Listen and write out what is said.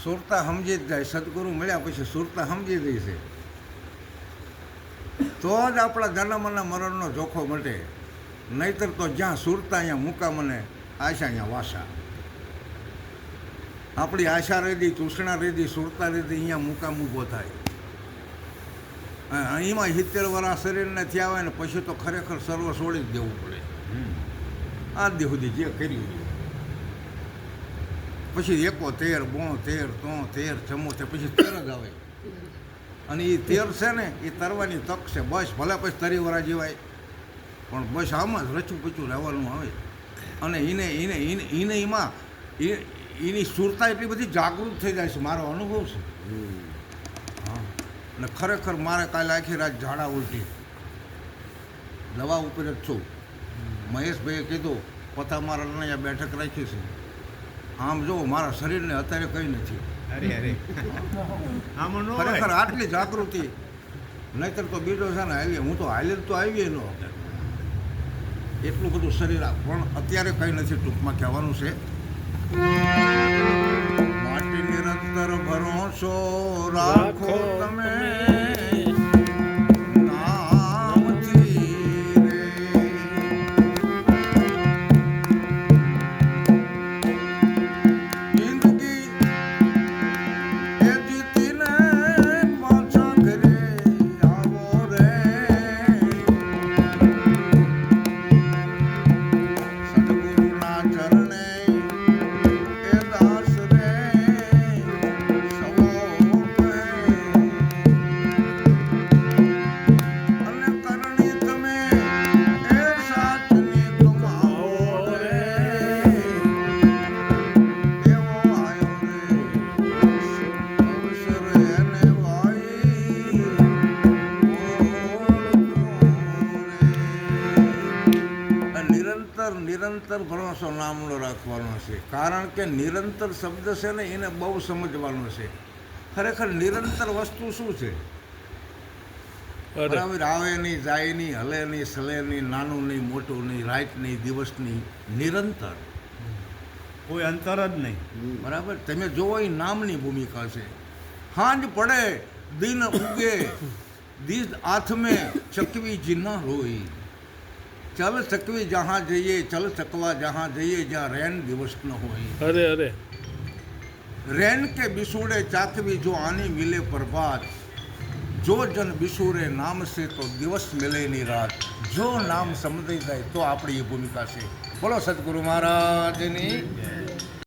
સુરતા સમજી જ જાય. સદગુરુ મળ્યા પછી સુરતા સમજી રહી છે તો જ આપણા જન્મના મરણનો જોખો મટે. નહીતર તો જ્યાં સુરતા અહીંયા મુકામ અને આશા અહીંયા વાસા. આપણી આશા રેદી, તૃષ્ણા રેદી, સુરતા રેદી, અહીંયા મુકામ ઊભો થાય. અહીંમાં 70 વર્ષ શરીરને થયા હોય ને પછી તો ખરેખર સર્વ છોડી જ દેવું પડે. આજ દી સુધી જે કર્યું પછી 71, 72, 73, 74 પછી 13 જ આવે. અને એ 13 છે ને એ તરવાની તક છે. બસ ભલે પછી તરી વરા જીવાય પણ બસ આમાં જ રચું પચું રહેવાનું આવે. અને એને એમાં એની સુરતા એટલી બધી જાગૃત થઈ જાય છે. મારો અનુભવ છે. હા. અને ખરેખર મારે કાલે આખી રાત ઝાડા ઉલટી, દવા ઉપર જ છું. મહેશભાઈએ કીધું પોતા મારા અહીંયા બેઠક રાખી છે. આમ જો મારા શરીરને અત્યારે કંઈ નથી. ખરેખર આટલી જાગૃતિ. નહીતર તો બીજો છે ને હાલી, હું તો હાલી તો આવી ન એટલું બધું શરીર. પણ અત્યારે કંઈ નથી. ટૂંકમાં કહેવાનું છે માટી નિરંતર ભરોસો રાખો તમે નિરંતર ભરોસો નામનો રાખવાનો છે. કારણ કે નિરંતર શબ્દ છે ને એને બહુ સમજવાનો છે. ખરેખર નિરંતર વસ્તુ શું છે? બરાબર, આવે નહીં, જાય નહીં, હલે નહીં, સલે નહીં, નાનું નહીં, મોટું નહીં, રાત નહીં, દિવસ નહીં, નિરંતર, કોઈ અંતર જ નહીં. બરાબર. તમે જોવો એ નામની ભૂમિકા છે. હાંજ પડે દિન ઉગે દિસ આથમે ચકવી જીના રોઈ. ચલ ચકવી જहाँ જઈએ, ચલ ચકવા જहाँ જઈએ, જ્યાં રેન દિવસ ન હોય. અરે રેન કે બિસુડે ચાકવી જો આની મિલે પ્રભાત. જો જન બિસુરે નામ से તો દિવસ મિલે ની રાત. જો નામ સમજાઈ જાય તો આપણી એ ભૂમિકા છે. બોલો સદગુરુ મહારાજની.